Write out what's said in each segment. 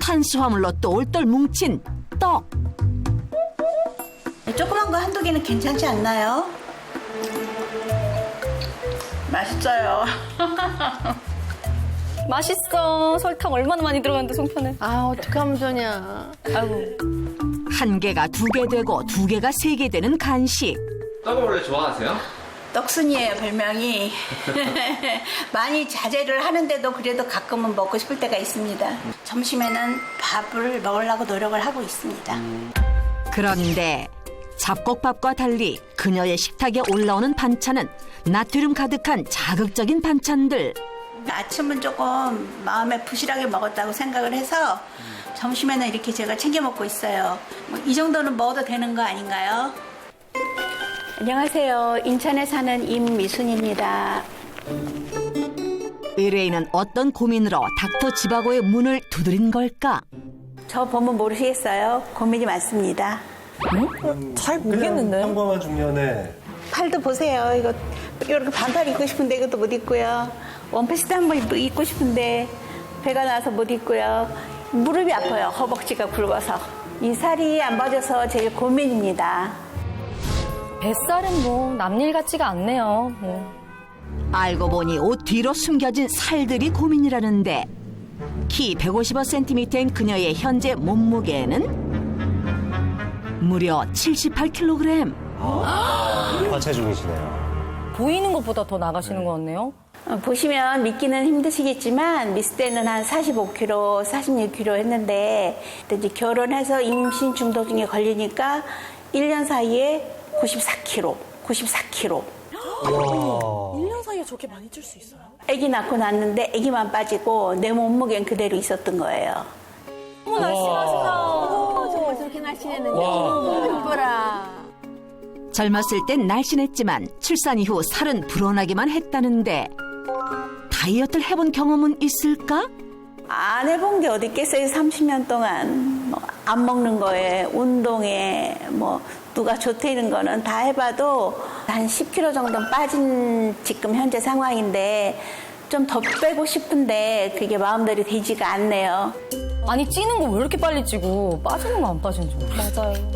탄수화물로 똘똘 뭉친 떡. 조그만 거 한두 개는 괜찮지 않나요? 맛있어요. 맛있어. 설탕 얼마나 많이 들어갔는데 송편에. 아, 어떡하면 좋냐. 아이고. 한 개가 두 개 되고 두 개가 세 개 되는 간식. 떡을 원래 좋아하세요? 떡순이에요, 별명이. 많이 자제를 하는데도 그래도 가끔은 먹고 싶을 때가 있습니다. 점심에는 밥을 먹으려고 노력을 하고 있습니다. 그런데 잡곡밥과 달리 그녀의 식탁에 올라오는 반찬은 나트륨 가득한 자극적인 반찬들. 아침은 조금 마음에 부실하게 먹었다고 생각을 해서 점심에는 이렇게 제가 챙겨 먹고 있어요. 이 정도는 먹어도 되는 거 아닌가요? 안녕하세요. 인천에 사는 임미순입니다. 의뢰인은 어떤 고민으로 닥터 지바고의 문을 두드린 걸까? 저 보면 모르시겠어요? 고민이 많습니다. 잘 모르겠는데. 평범한 중년에 팔도 보세요. 이거 이렇게 반팔 입고 싶은데 이것도 못 입고요. 원피스도 한번 입고 싶은데 배가 나와서 못 입고요. 무릎이 아파요. 허벅지가 굵어서. 이 살이 안 빠져서 제일 고민입니다. 뱃살은 뭐 남일 같지가 않네요. 알고 보니 옷 뒤로 숨겨진 살들이 고민이라는데 키 155cm인 그녀의 현재 몸무게는 무려 78kg. 과체중이시네요. 보이는 것보다 더 나가시는 것 같네요. 보시면 믿기는 힘드시겠지만 미스 때는 한 45kg, 46kg 했는데 이제 결혼해서 임신 중도증에 걸리니까 1년 사이에 94kg. 1년 사이에 저렇게 많이 찔 수 있어요? 아기 낳고 났는데 아기만 빠지고 내 몸무게는 그대로 있었던 거예요. 어머, 날씬하시다. 정말 저렇게 날씬했는데. 이뻐라. 젊었을 땐 날씬했지만 출산 이후 살은 불어나기만 했다는데 다이어트를 해본 경험은 있을까? 안 해본 게 어디 있겠어요. 30년 동안 뭐 안 먹는 거에 운동에 뭐 누가 좋다는 거는 다 해봐도 한 10kg 정도 빠진 지금 현재 상황인데 좀 더 빼고 싶은데 그게 마음대로 되지가 않네요. 아니, 찌는 거 왜 이렇게 빨리 찌고 빠지는 거 안 빠지는지 모르겠어요. 맞아요.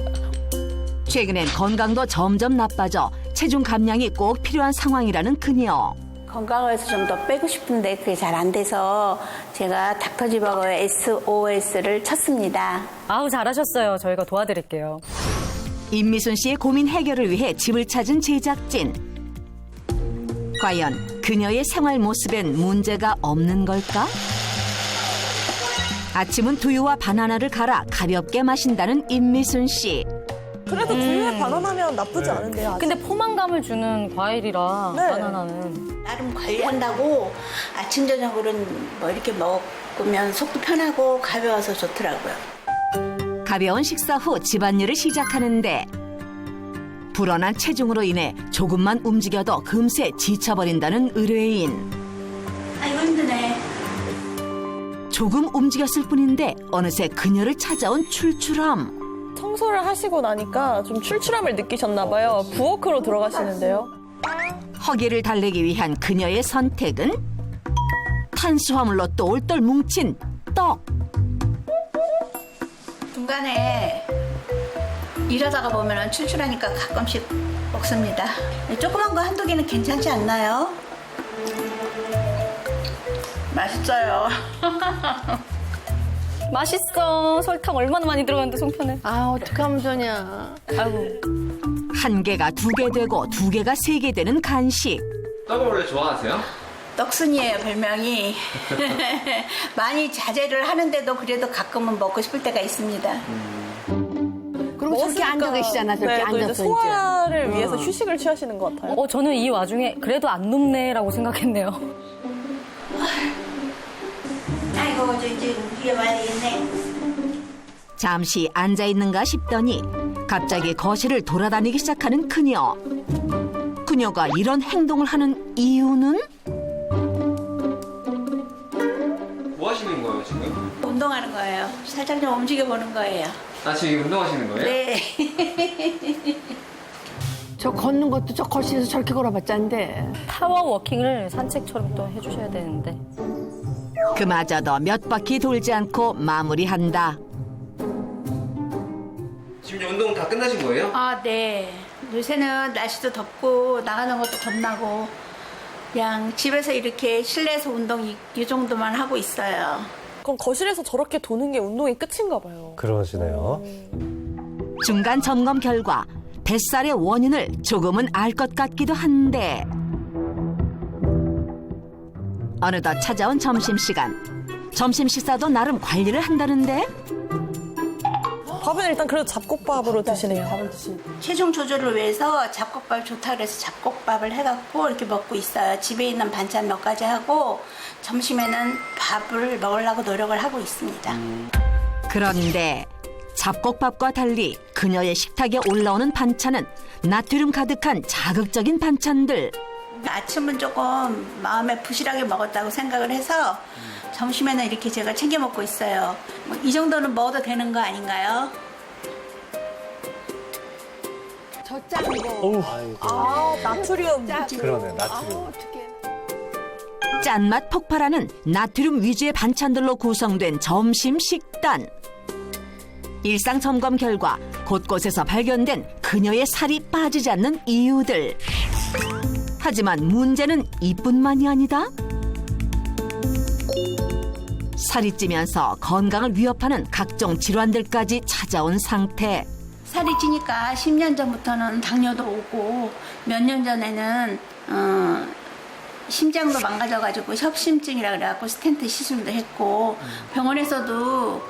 최근엔 건강도 점점 나빠져 체중 감량이 꼭 필요한 상황이라는 그녀. 건강을 해서 좀 더 빼고 싶은데 그게 잘 안 돼서 제가 닥터지바고의 SOS를 쳤습니다. 아우, 잘하셨어요. 저희가 도와드릴게요. 임미순 씨의 고민 해결을 위해 집을 찾은 제작진. 과연 그녀의 생활 모습엔 문제가 없는 걸까? 아침은 두유와 바나나를 갈아 가볍게 마신다는 임미순 씨. 그래도 두유에 바나나면 나쁘지 않은데요. 아직. 근데 포만감을 주는 과일이라 네. 바나나는. 나름 관리한다고 아침 저녁으로는 뭐 이렇게 먹으면 속도 편하고 가벼워서 좋더라고요. 가벼운 식사 후 집안일을 시작하는데 불어난 체중으로 인해 조금만 움직여도 금세 지쳐버린다는 의뢰인. 아이고 힘드네. 조금 움직였을 뿐인데 어느새 그녀를 찾아온 출출함. 청소를 하시고 나니까 좀 출출함을 느끼셨나 봐요. 부엌으로 들어가시는데요. 허기를 달래기 위한 그녀의 선택은 탄수화물로 똘똘 뭉친 떡. 중간에 일하다가 보면 출출하니까 가끔씩 먹습니다. 조그만 거 한두 개는 괜찮지 않나요? 맛있어요. 맛있어. 설탕 얼마나 많이 들어갔는데 송편에. 아, 어떡하면 좋냐. 아이고. 한 개가 두 개 되고 두 개가 세 개 되는 간식. 떡을 원래 좋아하세요? 떡순이에요, 별명이. 많이 자제를 하는데도 그래도 가끔은 먹고 싶을 때가 있습니다. 그리고 저렇게 앉아 계시잖아, 저렇게 네, 또 이제 앉아서 소화를 위해서 휴식을 취하시는 것 같아요. 저는 이 와중에 그래도 안 눕네라고 생각했네요. 아이고, 저 이제 움직여봐야 되겠네. 잠시 앉아있는가 싶더니 갑자기 거실을 돌아다니기 시작하는 그녀. 그녀가 이런 행동을 하는 이유는? 뭐 하시는 거예요, 지금? 운동하는 거예요. 살짝 좀 움직여보는 거예요. 아, 지금 운동하시는 거예요? 네. 저 걷는 것도 저 거실에서 저렇게 걸어봤자는데. 파워 워킹을 산책처럼 또 해주셔야 되는데. 그마저도 몇 바퀴 돌지 않고 마무리한다. 지금 이제 운동 다 끝나신 거예요? 아, 네. 요새는 날씨도 덥고 나가는 것도 겁나고 그냥 집에서 이렇게 실내에서 운동 이 정도만 하고 있어요. 그럼 거실에서 저렇게 도는 게 운동이 끝인가 봐요. 그러시네요. 중간 점검 결과 뱃살의 원인을 조금은 알 것 같기도 한데 어느덧 찾아온 점심시간. 점심 식사도 나름 관리를 한다는데 밥은 일단 그래도 잡곡밥으로 드시네요. 체중 조절을 위해서 잡곡밥 좋다 그래서 잡곡밥을 해갖고 이렇게 먹고 있어요. 집에 있는 반찬 몇 가지 하고 점심에는 밥을 먹으려고 노력을 하고 있습니다. 그런데 잡곡밥과 달리 그녀의 식탁에 올라오는 반찬은 나트륨 가득한 자극적인 반찬들. 아침은 조금 마음에 부실하게 먹었다고 생각을 해서 점심에는 이렇게 제가 챙겨 먹고 있어요. 뭐이 정도는 먹어도 되는 거 아닌가요? 나트륨. 그러네, 나트륨. 짠맛 폭발하는 나트륨 위주의 반찬들로 구성된 점심 식단. 일상 점검 결과 곳곳에서 발견된 그녀의 살이 빠지지 않는 이유들. 하지만 문제는 이뿐만이 아니다. 살이 찌면서 건강을 위협하는 각종 질환들까지 찾아온 상태. 살이 찌니까 10년 전부터는 당뇨도 오고 몇 년 전에는 심장도 망가져가지고 협심증이라 그래갖고 스텐트 시술도 했고 병원에서도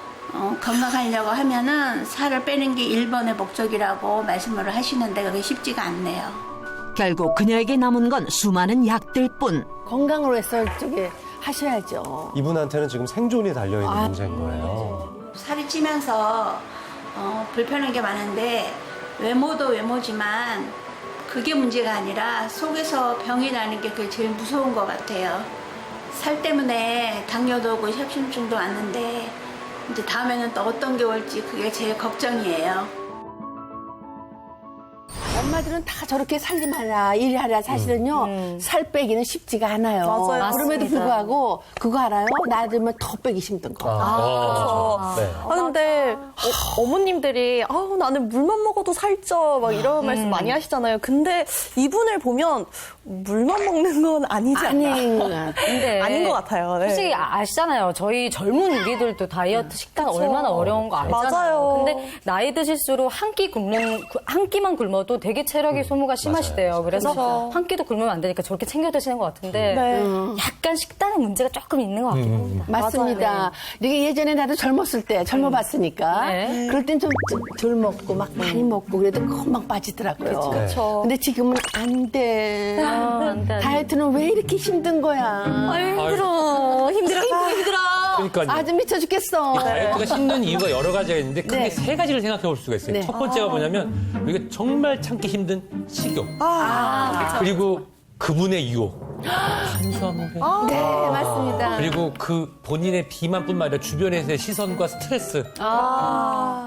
건강하려고 하면은 살을 빼는 게 1번의 목적이라고 말씀을 하시는데 그게 쉽지가 않네요. 결국 그녀에게 남은 건 수많은 약들뿐. 건강으로 해서 저기 하셔야죠. 이분한테는 지금 생존이 달려있는 문제인 거예요. 살이 찌면서 불편한 게 많은데 외모도 외모지만 그게 문제가 아니라 속에서 병이 나는 게 그게 제일 무서운 것 같아요. 살 때문에 당뇨도 오고 협심증도 왔는데 이제 다음에는 또 어떤 게 올지 그게 제일 걱정이에요. 엄마들은 다 저렇게 살림하라, 일하라 사실은요. 살 빼기는 쉽지가 않아요. 맞아요. 그럼에도 불구하고 그거 알아요? 나 들면 더 빼기 힘든 거. 네. 근데 어머님들이 나는 물만 먹어도 살쪄 막 이런 말씀 많이 하시잖아요. 근데 이분을 보면 물만 먹는 건 아니지 않나. 아닌 것 같아. 근데 아닌 것 같아요. 네. 솔직히 아시잖아요. 저희 젊은 우리들도 다이어트 식단 얼마나 어려운 거 알잖아요. 맞아요. 근데 나이 드실수록 한 끼만 굶어도 되게 체력이 소모가 심하시대요. 그래서 그쵸. 한 끼도 굶으면 안 되니까 저렇게 챙겨 드시는 것 같은데 네. 약간 식단에 문제가 조금 있는 것 같긴 합니다. 맞습니다. 이게 예전에 나도 젊었을 때 젊어봤으니까 네. 그럴 땐 좀 덜 먹고 막 많이 먹고 그래도 금방 빠지더라고요. 그쵸. 근데 지금은 안 돼. 안 돼. 다이어트는 왜 이렇게 힘든 거야? 힘들어. 힘들어. 그러니까 아주 미쳐 죽겠어. 다이어트가 힘든 이유가 여러 가지가 있는데 크게 네. 세 가지를 생각해 볼 수가 있어요. 네. 첫 번째가 뭐냐면 우리가 정말 참기 힘든 식욕. 그리고 그분의 유혹. 탄수화물에. 네, 맞습니다. 그리고 그 본인의 비만뿐만 아니라 주변에서의 시선과 스트레스.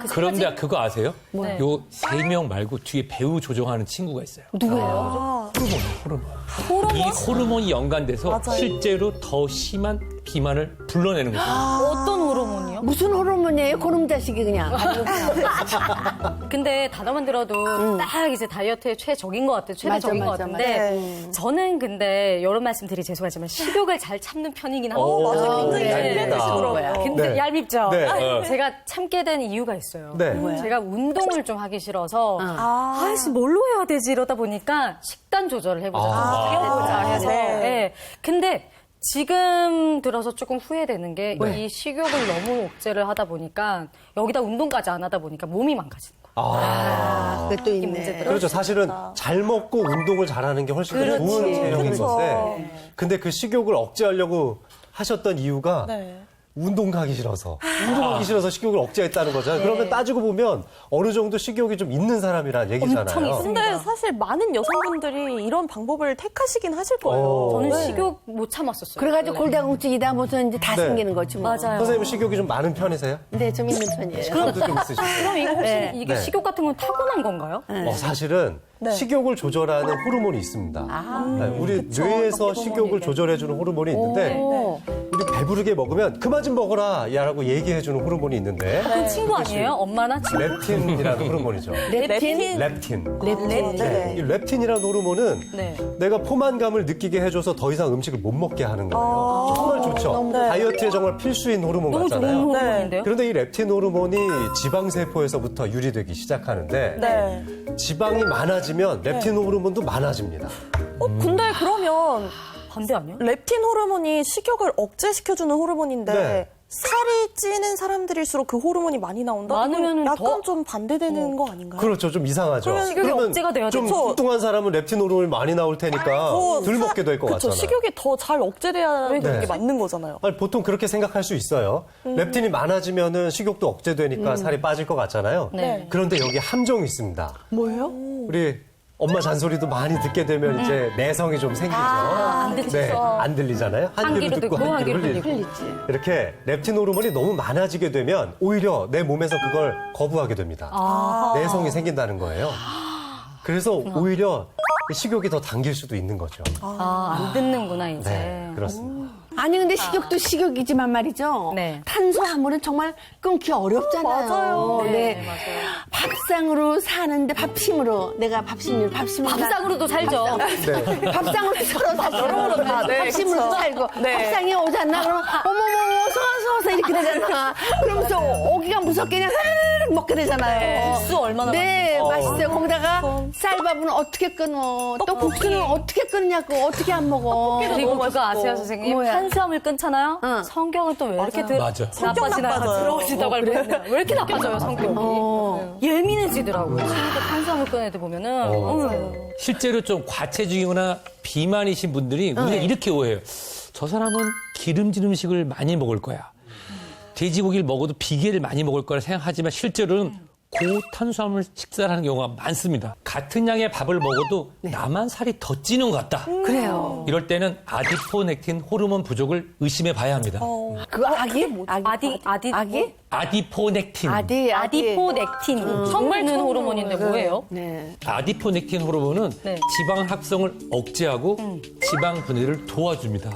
그런데 그거 아세요? 네. 요 세 명 말고 뒤에 배우 조정하는 친구가 있어요. 누구예요? 호르몬. 이 호르몬이 연관돼서 실제로 더 심한 비만을 불러내는 거죠. 어떤 호르몬이요? 무슨 호르몬이에요? 고놈 자식이 그냥. 근데 단어만 들어도 딱 이제 다이어트의 최적인 것 같아요. 최대적인 것 맞아, 같은데 저는 근데 이런 말씀드리 죄송하지만 식욕을 잘 참는 편이긴 합니다. 맞아요. 굉장히 네. 잘 드시더라고요. 근데 네. 얄밉죠? 네. 제가 참게 된 이유가 있어요. 네. 제가 운동을 좀 하기 싫어서 아씨 뭘로 해야 되지 이러다 보니까 식단 조절을 해보자. 해보자 해서. 네. 네. 근데 지금 들어서 조금 후회되는 게 이 식욕을 너무 억제를 하다 보니까 여기다 운동까지 안 하다 보니까 몸이 망가지는 거예요. 그게 또 있네. 문제더라고요. 그렇죠. 사실은 잘 먹고 운동을 잘하는 게 훨씬 더 좋은 체형인 그렇죠. 건데 근데 그 식욕을 억제하려고 하셨던 이유가 네. 운동 가기 싫어서 운동하기 싫어서 식욕을 억제했다는 거잖아요. 그러면 따지고 보면 어느 정도 식욕이 좀 있는 사람이란 얘기잖아요. 근데 사실 많은 여성분들이 이런 방법을 택하시긴 하실 거예요. 저는 식욕 못 참았었어요. 그래가지고 골다공증이다 무슨 이제 다 네. 생기는 거지 뭐. 맞아요. 선생님은 식욕이 좀 많은 편이세요? 네, 좀 있는 편이에요. 식욕도 좀 있으시고. 그럼 이거 혹시 이게 네. 식욕 같은 건 타고난 건가요? 사실은 식욕을 조절하는 호르몬이 있습니다. 네, 우리 뇌에서 식욕을 조절해주는 호르몬이 있는데 우리 배부르게 먹으면 그만 좀 먹어라 라고 얘기해주는 호르몬이 있는데 그 친구 아니에요? 엄마나 친구? 렙틴이라는 호르몬이죠. 렙틴? 렙틴. 렙틴. 네. 이 렙틴이라는 호르몬은 네. 내가 포만감을 느끼게 해줘서 더 이상 음식을 못 먹게 하는 거예요. 정말 좋죠. 다이어트에 정말 필수인 호르몬 너무 좋은 같잖아요. 호르몬인데요? 그런데 이 렙틴 호르몬이 지방세포에서부터 유리되기 시작하는데 네. 지방이 많아지면 렙틴 호르몬도 많아집니다. 근데 그러면 반대 아니야? 렙틴 호르몬이 식욕을 억제시켜주는 호르몬인데 네. 살이 찌는 사람들일수록 그 호르몬이 많이 나온다? 많으면은 약간 더- 좀 반대되는 거 아닌가요? 그렇죠. 좀 이상하죠. 그러면 식욕이 그러면 억제가 돼야 좀 되죠. 뚱뚱한 사람은 렙틴 호르몬이 많이 나올 테니까 덜 먹게 될 것 그쵸, 같잖아요. 식욕이 더 잘 억제돼야 되는 네. 게 맞는 거잖아요. 아니, 보통 그렇게 생각할 수 있어요. 렙틴이 많아지면은 식욕도 억제되니까 살이 빠질 것 같잖아요. 네. 그런데 여기 함정이 있습니다. 뭐예요? 우리 엄마 잔소리도 많이 듣게 되면 이제 내성이 좀 생기죠. 안 듣죠. 네, 안 들리잖아요. 한 귀로 듣고 한 귀로 흘리고. 이렇게 렙틴 호르몬이 너무 많아지게 되면 오히려 내 몸에서 그걸 거부하게 됩니다. 내성이 생긴다는 거예요. 그래서 오히려 식욕이 더 당길 수도 있는 거죠. 안 듣는구나, 이제. 네, 그렇습니다. 아니 근데 식욕도 식욕이지만 말이죠. 네. 탄수화물은 정말 끊기 어렵잖아요. 맞아요. 네. 밥상으로 사는데 밥심으로 내가 밥심으로 밥상으로도 살죠. 네. 밥상으로 서로 살죠. 네, 밥심으로 그쵸. 살고 네. 밥상에 오잖아. 그럼 어머머머 서서 이렇게 되잖아. 그러면서 오기가 무섭게 그냥 흐르륵 먹게 되잖아요. 국수 얼마나 네, 맛있어요. 거기다가 쌀밥은 어떻게 끊어? 또 국수는 어떻게 끊냐고 어떻게 안 먹어? 그리고 너무 그거 맛있고. 아세요, 선생님? 뭐야? 탄수화물 끊잖아요? 응. 성경은 또 왜 이렇게 맞아. 나빠지나요? 나빠져요. 들어오시다고 알고 있네요. 왜 이렇게 나빠져요, 성경이? 예민해지더라고요. 친구들 탄수화물 끈 애들 보면은. 실제로 좀 과체중이거나 비만이신 분들이 우리가 이렇게 오해해요. 저 사람은 기름진 음식을 많이 먹을 거야. 돼지고기를 먹어도 비계를 많이 먹을 거라 생각하지만 실제로는 고탄수화물 식사를 하는 경우가 많습니다. 같은 양의 밥을 먹어도 나만 살이 더 찌는 것 같다. 그래요. 이럴 때는 아디포넥틴 호르몬 부족을 의심해 봐야 합니다. 그 아기? 아기? 아디포넥틴. 아디포넥틴. 처음 듣는 호르몬인데 뭐예요? 네. 아디포넥틴 호르몬은 네. 지방 합성을 억제하고 지방 분해를 도와줍니다.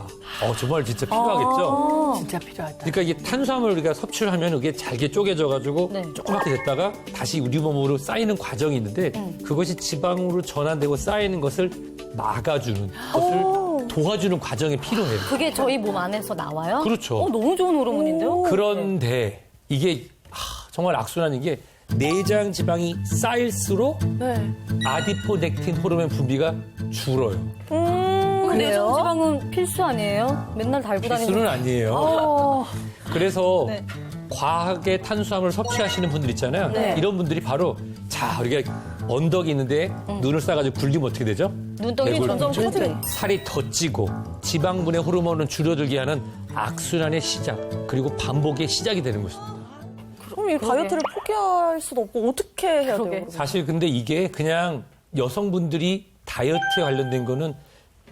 정말 진짜 필요하겠죠? 진짜 필요하다. 그러니까 이게 탄수화물 우리가 섭취를 하면 이게 잘게 쪼개져가지고 네. 조그맣게 됐다가 다시 우리 몸으로 쌓이는 과정이 있는데 그것이 지방으로 전환되고 쌓이는 것을 막아주는 것을 도와주는 과정이 필요해요. 그게 저희 몸 안에서 나와요? 그렇죠. 너무 좋은 호르몬인데요? 그런데 이게 정말 악순환인 게 내장 지방이 쌓일수록 아디포넥틴 호르몬 분비가 줄어요. 내장 지방은 필수 아니에요? 맨날 달고 다니는 필수는 아니에요. 그래서 과하게 탄수화물 섭취하시는 분들 있잖아요. 네. 이런 분들이 바로 우리가 언덕이 있는데 눈을 싸가지고 굴리면 어떻게 되죠? 눈덩이 뇌골 점점 분출. 커지네. 살이 더 찌고 지방분해 호르몬을 줄어들게 하는 악순환의 시작 그리고 반복의 시작이 되는 것입니다. 그럼 이 다이어트를 포기할 수도 없고 어떻게 해야 돼요? 사실 근데 이게 그냥 여성분들이 다이어트에 관련된 거는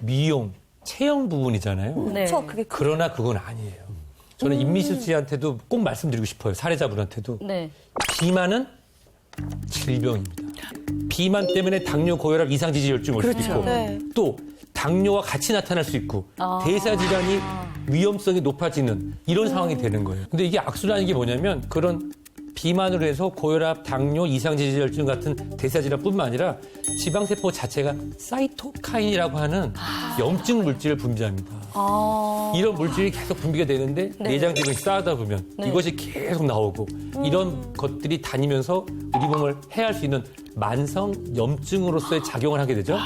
미용, 체형 부분이잖아요. 네. 그게 그러나 그건 아니에요. 저는 임미실 씨한테도 꼭 말씀드리고 싶어요. 사례자분한테도. 네. 비만은 질병입니다. 비만 때문에 당뇨, 고혈압, 이상지질증 올 수도 있고 네. 또 당뇨와 같이 나타날 수 있고 대사질환이 위험성이 높아지는 이런 상황이 되는 거예요. 근데 이게 악순환인 게 뭐냐면 그런 비만으로 해서 고혈압, 당뇨, 이상지질증 같은 대사질환뿐만 아니라 지방세포 자체가 사이토카인이라고 하는 염증 물질을 분비합니다. 이런 물질이 계속 분비가 되는데 내장 지방이 쌓다 보면 이것이 계속 나오고 이런 것들이 다니면서 우리 몸을 해할 수 있는 만성 염증으로서의 작용을 하게 되죠.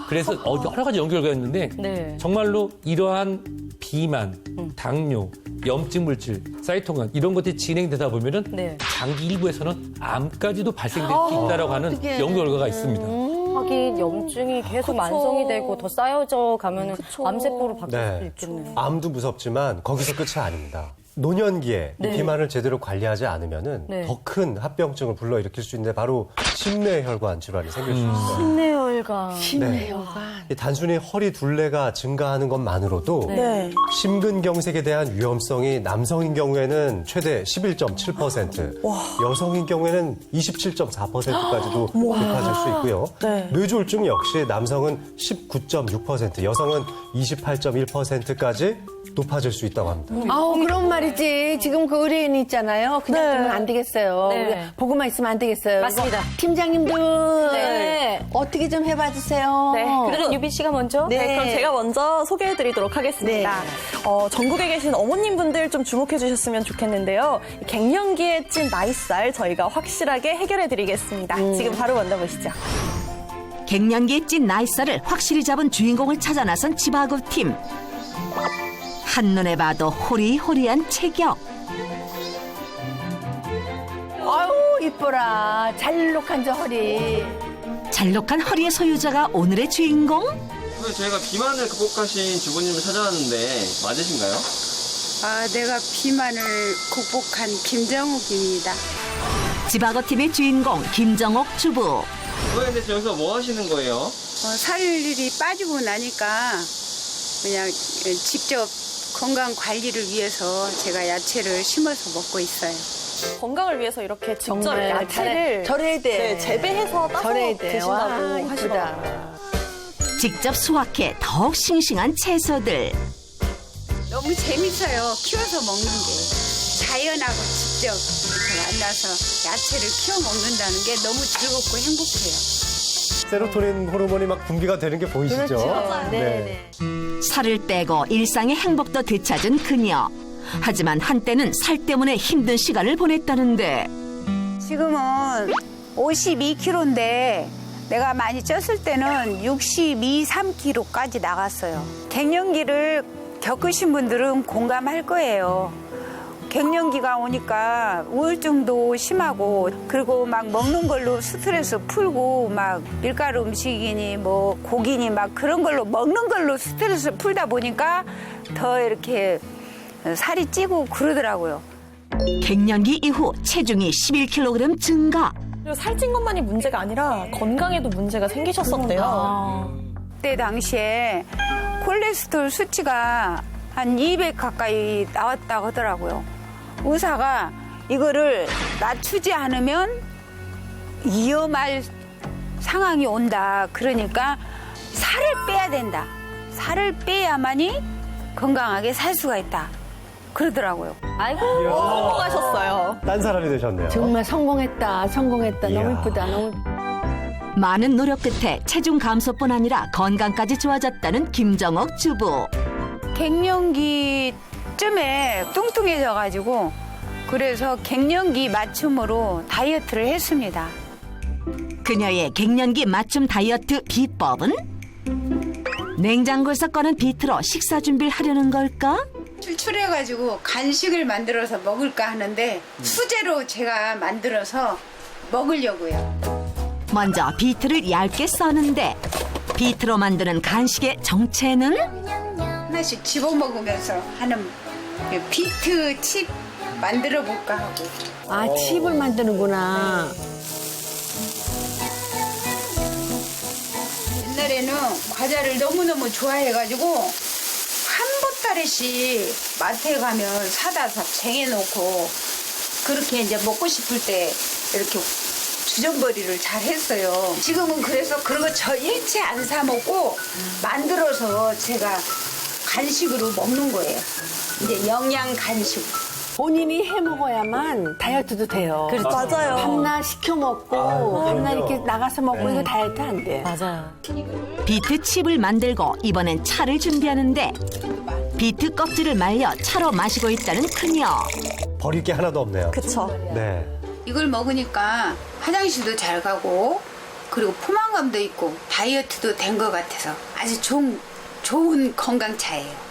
그래서 여러 가지 연결가 있는데 네. 정말로 이러한 비만, 당뇨, 염증 물질, 사이토간 이런 것들이 진행되다 보면은 네. 장기 일부에서는 암까지도 발생될 수 있다라고 하는 어떡해. 연구 결과가 있습니다. 하긴 염증이 계속 만성이 되고 더 쌓여져 가면은 암세포로 바뀔 수도 네. 있겠네요. 암도 무섭지만 거기서 끝이 아닙니다. 노년기에 이 비만을 제대로 관리하지 않으면은 네. 더 큰 합병증을 불러일으킬 수 있는데 바로 심뇌혈관 질환이 생길 수 있어요. 심내혈관. 혈관. 이 단순히 허리 둘레가 증가하는 것만으로도 네. 심근경색에 대한 위험성이 남성인 경우에는 최대 11.7%, 여성인 경우에는 27.4%까지도 높아질 수 있고요. 네. 뇌졸중 역시 남성은 19.6%, 여성은 28.1%까지 높아질 수 있다고 합니다. 아우, 그런 말이지. 지금 그 의뢰인 있잖아요. 그냥 네. 두면 안 되겠어요. 네. 우리가 보고만 있으면 안 되겠어요. 맞습니다. 이거 팀장님들. 네. 어떻게 좀 해봐 주세요. 네. 그러면 유빈 씨가 먼저. 네, 그럼 제가 먼저 소개해드리도록 하겠습니다. 전국에 계신 어머님분들 좀 주목해 주셨으면 좋겠는데요. 갱년기에 찐 나이살 저희가 확실하게 해결해드리겠습니다. 지금 바로 만나보시죠. 갱년기에 찐 나이살을 확실히 잡은 주인공을 찾아 나선 지바구 팀. 한눈에 봐도 호리호리한 체격. 아유, 이뻐라. 잘록한 저 허리. 잘록한 허리의 소유자가 오늘의 주인공? 오늘 저희가 비만을 극복하신 주부님을 찾아왔는데 맞으신가요? 내가 비만을 극복한 김정욱입니다. 지바구 팀의 주인공 김정옥 주부. 근데 여기서 뭐 하시는 거예요? 살이 빠지고 나니까 그냥 직접 건강 관리를 위해서 제가 야채를 심어서 먹고 있어요. 건강을 위해서 이렇게 직접 정말 야채를 절해야 돼. 네, 재배해서 따서 절해야 돼. 드신다고 와, 이쁘다. 하시더라고요. 직접 수확해 더욱 싱싱한 채소들. 너무 재밌어요. 키워서 먹는 게. 자연하고 직접 이렇게 만나서 야채를 키워 먹는다는 게 너무 즐겁고 행복해요. 세로토닌 호르몬이 막 분비가 되는 게 보이시죠? 그렇죠. 네. 살을 빼고 일상의 행복도 되찾은 그녀. 하지만 한때는 살 때문에 힘든 시간을 보냈다는데 지금은 52kg인데 내가 많이 쪘을 때는 62, 3kg까지 나갔어요. 갱년기를 겪으신 분들은 공감할 거예요. 갱년기가 오니까 우울증도 심하고 그리고 막 먹는 걸로 스트레스 풀고 막 밀가루 음식이니 뭐 고기니 막 그런 걸로 먹는 걸로 스트레스 풀다 보니까 더 이렇게 살이 찌고 그러더라고요. 갱년기 이후 체중이 11kg 증가. 그리고 살찐 것만이 문제가 아니라 건강에도 문제가 생기셨었대요. 그때 당시에 콜레스테롤 수치가 한 200 가까이 나왔다고 하더라고요. 의사가 이거를 낮추지 않으면 위험할 상황이 온다. 그러니까 살을 빼야 된다. 살을 빼야만이 건강하게 살 수가 있다. 그러더라고요. 아이고. 성공하셨어요. 딴 사람이 되셨네요. 정말 성공했다. 성공했다. 이야. 너무 이쁘다. 너무. 많은 노력 끝에 체중 감소뿐 아니라 건강까지 좋아졌다는 김정옥 주부. 갱년기쯤에 뚱뚱해져가지고 그래서 갱년기 맞춤으로 다이어트를 했습니다. 그녀의 갱년기 맞춤 다이어트 비법은? 냉장고에서 꺼낸 비트로 식사 준비를 하려는 걸까? 출출해가지고 간식을 만들어서 먹을까 하는데 수제로 제가 만들어서 먹으려고요. 먼저 비트를 얇게 써는데 비트로 만드는 간식의 정체는? 하나씩 집어먹으면서 하는 비트 칩 만들어 볼까 하고. 아, 칩을 만드는구나. 옛날에는 과자를 너무너무 좋아해가지고 한 보따리씩 마트에 가면 사다 쟁여놓고 그렇게 이제 먹고 싶을 때 이렇게 주전벌이를 잘 했어요. 지금은 그래서 그런 거 저 일체 안 사 먹고 만들어서 제가 간식으로 먹는 거예요. 이제 영양 간식. 본인이 해 먹어야만 다이어트도 돼요. 그렇죠. 맞아요. 밤낮 시켜 먹고 밤낮 이렇게 나가서 먹고 이거 다이어트 안 돼. 맞아요. 비트 칩을 만들고 이번엔 차를 준비하는데 비트 껍질을 말려 차로 마시고 있다는 그녀. 버릴 게 하나도 없네요. 그쵸. 네. 이걸 먹으니까 화장실도 잘 가고 그리고 포만감도 있고 다이어트도 된 것 같아서 아주 좋은 건강차예요.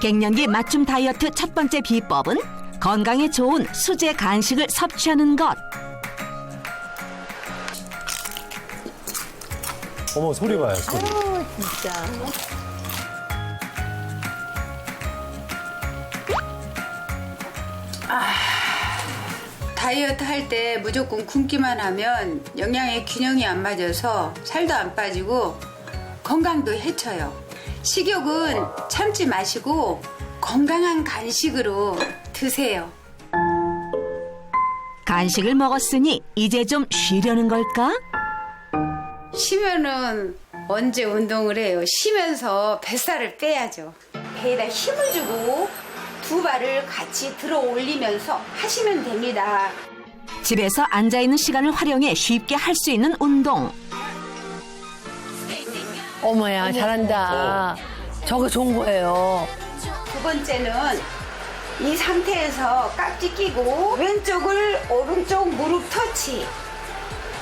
갱년기 맞춤 다이어트 첫 번째 비법은 건강에 좋은 수제 간식을 섭취하는 것. 어머, 소리 봐요, 소리. 진짜. 다이어트 할 때 무조건 굶기만 하면 영양의 균형이 안 맞아서 살도 안 빠지고 건강도 해쳐요. 식욕은 참지 마시고 건강한 간식으로 드세요. 간식을 먹었으니 이제 좀 쉬려는 걸까? 쉬면은 언제 운동을 해요? 쉬면서 뱃살을 빼야죠. 배에다 힘을 주고 두 발을 같이 들어 올리면서 하시면 됩니다. 집에서 앉아있는 시간을 활용해 쉽게 할 수 있는 운동. 어머야, 잘한다. 저거 좋은 거예요. 두 번째는 이 상태에서 깍지 끼고 왼쪽을 오른쪽 무릎 터치.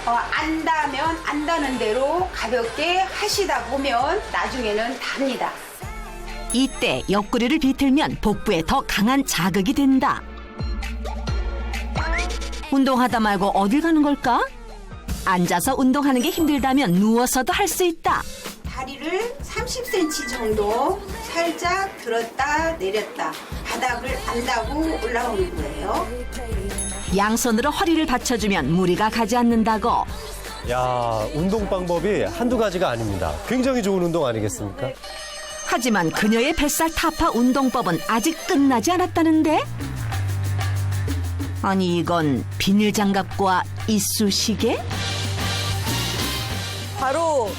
안다면 안다는 대로 가볍게 하시다 보면 나중에는 답니다. 이때 옆구리를 비틀면 복부에 더 강한 자극이 된다. 운동하다 말고 어딜 가는 걸까? 앉아서 운동하는 게 힘들다면 누워서도 할 수 있다. 다리를 30cm 정도 살짝 들었다 내렸다 바닥을 안 닿고 올라오는 거예요. 양손으로 허리를 받쳐주면 무리가 가지 않는다고. 야, 운동 방법이 한두 가지가 아닙니다. 굉장히 좋은 운동 아니겠습니까? 하지만 그녀의 뱃살 타파 운동법은 아직 끝나지 않았다는데? 아니 이건 비닐 장갑과 이쑤시개? 바로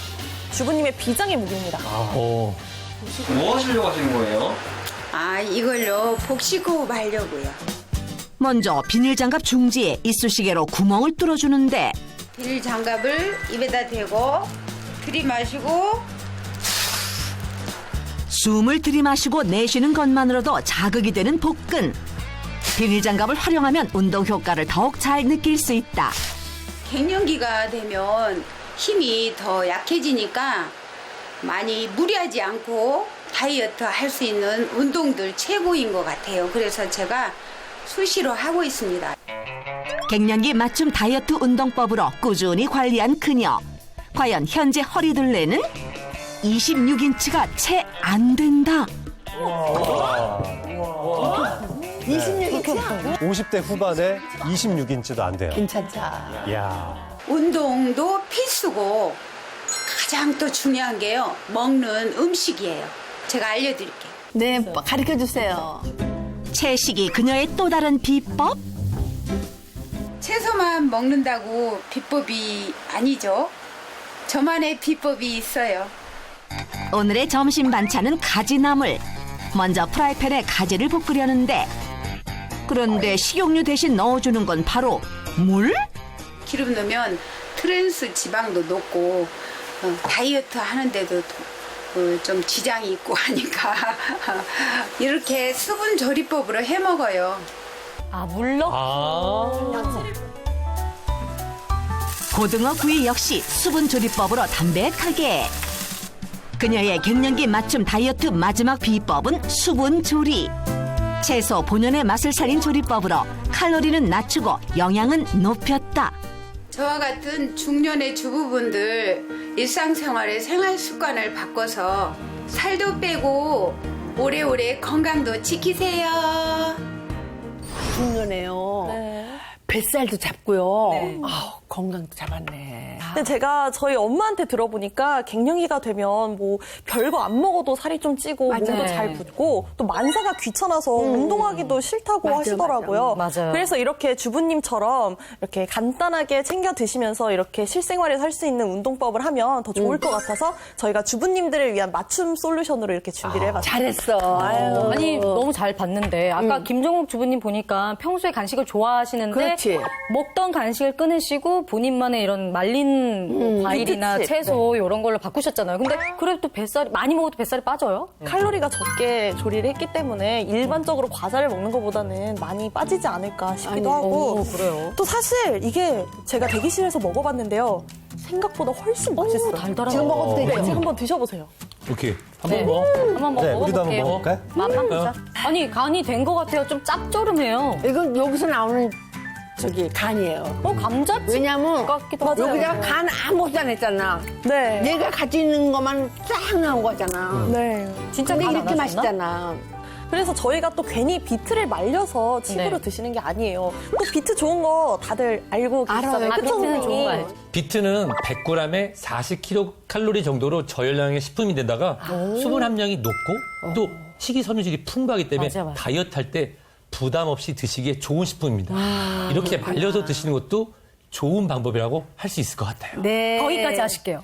주부님의 비장의 무기입니다. 뭐 하시려고 하시는 거예요? 이걸로 복식호흡 하려고요. 먼저 비닐 장갑 중지에 이쑤시개로 구멍을 뚫어주는데 비닐 장갑을 입에다 대고 들이마시고 숨을 들이마시고 내쉬는 것만으로도 자극이 되는 복근. 비닐 장갑을 활용하면 운동 효과를 더욱 잘 느낄 수 있다. 갱년기가 되면 힘이 더 약해지니까 많이 무리하지 않고 다이어트 할 수 있는 운동들 최고인 것 같아요. 그래서 제가 수시로 하고 있습니다. 갱년기 맞춤 다이어트 운동법으로 꾸준히 관리한 그녀. 과연 현재 허리둘레는 26인치가 채 안 된다. 26인치야? 50대 후반에 26인치도 안 돼요. 괜찮다. 이야. 운동도 필수고 가장 또 중요한 게요. 먹는 음식이에요. 제가 알려드릴게요. 네, 가르쳐 주세요. 채식이 그녀의 또 다른 비법? 채소만 먹는다고 비법이 아니죠. 저만의 비법이 있어요. 오늘의 점심 반찬은 가지나물. 먼저 프라이팬에 가지를 볶으려는데 그런데 식용유 대신 넣어주는 건 바로 물? 기름 넣으면 트랜스 지방도 높고 다이어트 하는데도 좀 지장이 있고 하니까 이렇게 수분 조리법으로 해 먹어요. 물 넣고. 고등어 구이 역시 수분 조리법으로 담백하게. 그녀의 갱년기 맞춤 다이어트 마지막 비법은 수분 조리. 채소 본연의 맛을 살린 조리법으로 칼로리는 낮추고 영양은 높였다. 저와 같은 중년의 주부분들 일상생활의 생활 습관을 바꿔서 살도 빼고 오래오래 건강도 지키세요. 중요해요. 네. 뱃살도 잡고요. 네. 건강도 잡았네. 근데 제가 저희 엄마한테 들어보니까 갱년기가 되면 뭐 별거 안 먹어도 살이 좀 찌고 맞아요. 몸도 잘 붓고 또 만사가 귀찮아서 운동하기도 싫다고 맞아, 하시더라고요. 맞아요. 그래서 이렇게 주부님처럼 이렇게 간단하게 챙겨 드시면서 이렇게 실생활에서 할 수 있는 운동법을 하면 더 좋을 것 같아서 저희가 주부님들을 위한 맞춤 솔루션으로 이렇게 준비를 해봤어요. 잘했어. 아유. 아니 너무 잘 봤는데 아까 김종국 주부님 보니까 평소에 간식을 좋아하시는데 그렇지. 먹던 간식을 끊으시고 본인만의 이런 말린 과일이나 그치. 채소 이런 걸로 바꾸셨잖아요. 근데 그래도 또 뱃살이 많이 먹어도 뱃살이 빠져요? 칼로리가 적게 조리를 했기 때문에 일반적으로 과자를 먹는 것보다는 많이 빠지지 않을까 싶기도 하고 그래요. 또 사실 이게 제가 대기실에서 먹어봤는데요. 생각보다 훨씬 맛있어요. 달달하다. 지금 먹어도 되죠? 네, 지금 한번 드셔보세요. 오케이. 네. 한번 뭐. 한번 네, 우리도 한번 먹어볼게요. 먹어볼까요? 맛만 보자. 아니 간이 된 것 같아요. 좀 짭조름해요. 이건 여기서 나오는 간이에요. 감자칩 왜냐면 같기도 하고. 여기다가 간 아무것도 안 했잖아. 네. 얘가 같이 있는 것만 쫙 나온 거잖아. 네. 진짜 근데 간 이렇게 안 하셨나? 맛있잖아. 그래서 저희가 또 괜히 비트를 말려서 칩으로 네. 드시는 게 아니에요. 또 비트 좋은 거 다들 알고 계시잖아요. 아, 그쵸, 비트는 선생님? 좋은 거 알죠. 비트는 100g에 40kcal 정도로 저열량의 식품인데다가 수분 함량이 높고 또 식이섬유질이 풍부하기 때문에 맞아, 맞아. 다이어트 할 때 부담 없이 드시기에 좋은 식품입니다. 이렇게 말려서 드시는 것도 좋은 방법이라고 할 수 있을 것 같아요. 네. 거기까지 하실게요.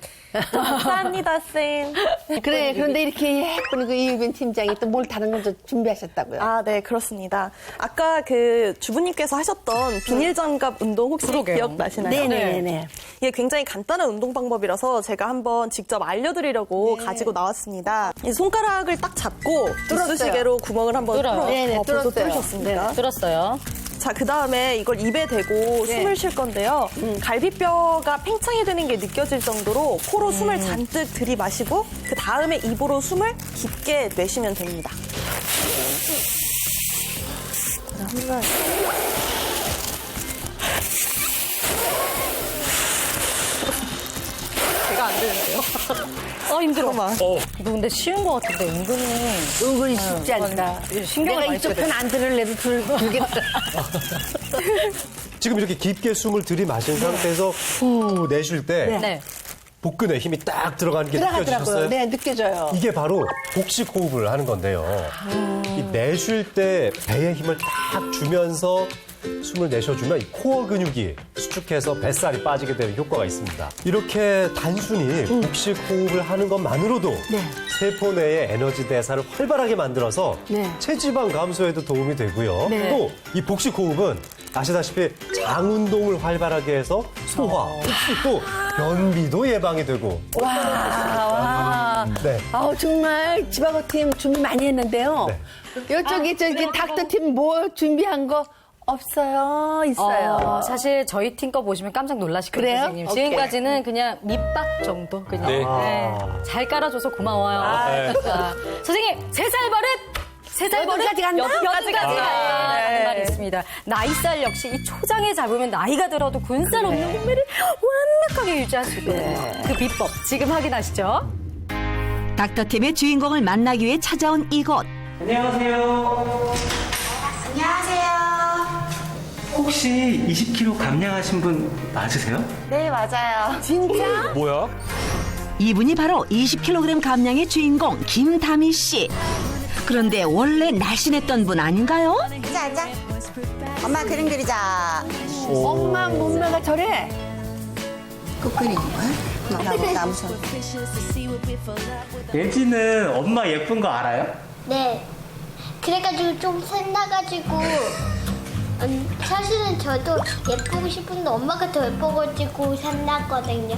감사합니다, 쌤. 그래, 그런데 이렇게 예쁜 그 이유빈 팀장이 또 뭘 다른 걸 좀 준비하셨다고요? 아, 네, 그렇습니다. 아까 그 주부님께서 하셨던 비닐 장갑 운동 혹시 그러게요. 기억나시나요? 네네네. 이게 굉장히 간단한 운동 방법이라서 제가 한번 직접 알려드리려고 가지고 나왔습니다. 이 손가락을 딱 잡고 이쑤시개로 구멍을 한번 뚫어요. 네네, 벌써 뚫었어요. 뚫으셨습니까? 들었어요. 자, 그 다음에 이걸 입에 대고 숨을 쉴 건데요. 갈비뼈가 팽창이 되는 게 느껴질 정도로 코로 숨을 잔뜩 들이마시고 그 다음에 입으로 숨을 깊게 내쉬면 됩니다. 제가 안 되는데요. 힘들어. 잠깐만. 이거 근데 쉬운 거 같은데 은근히 쉽지 않다. 신경을 내가 많이 이쪽 써야 편 안 들을래도 두개 지금 이렇게 깊게 숨을 들이마신 상태에서 후 내쉴 때 네. 복근에 힘이 딱 들어가는 게 들어가더라고요. 느껴지셨어요? 네, 느껴져요. 이게 바로 복식 호흡을 하는 건데요. 이 내쉴 때 배에 힘을 딱 주면서 숨을 내쉬어주면 이 코어 근육이 수축해서 뱃살이 빠지게 되는 효과가 있습니다. 이렇게 단순히 복식 호흡을 하는 것만으로도 세포 내의 에너지 대사를 활발하게 만들어서 네. 체지방 감소에도 도움이 되고요. 네. 또 이 복식 호흡은 아시다시피 장 운동을 활발하게 해서 소화, 흡수 또 변비도 예방이 되고. 네. 아우, 정말 지바고팀 준비 많이 했는데요. 네. 이쪽에 저기 닥터팀 뭐 준비한 거 없어요? 있어요. 사실 저희 팀 거 보시면 깜짝 놀라실 거예요, 그래요? 선생님. 오케이. 지금까지는 그냥 밑밥 정도 그냥. 네. 잘 깔아줘서 고마워요. 진짜. 선생님, 세 살 버릇! 세 살 버릇! 여든까지 간다? 여든까지 간다! 라는 말이 있습니다. 나이살 역시 이 초장에 잡으면 나이가 들어도 군살 없는 몸매를 완벽하게 유지할 수 있거든요. 그 비법 지금 확인하시죠. 닥터팀의 주인공을 만나기 위해 찾아온 이곳. 안녕하세요. 혹시 20kg 감량하신 분 맞으세요? 네, 맞아요. 진짜? 뭐야? 이분이 바로 20kg 감량의 주인공 김다미 씨. 그런데 원래 날씬했던 분 아닌가요? 앉아. 엄마 그림 그리자. 엄마 몸매가 저래? 그 그리는 거야? 나무선. 예지는 엄마 예쁜 거 알아요? 네. 그래가지고 좀 혼나가지고 사실은 저도 예쁘고 싶은데 엄마가 더 예뻐가지고 산났거든요.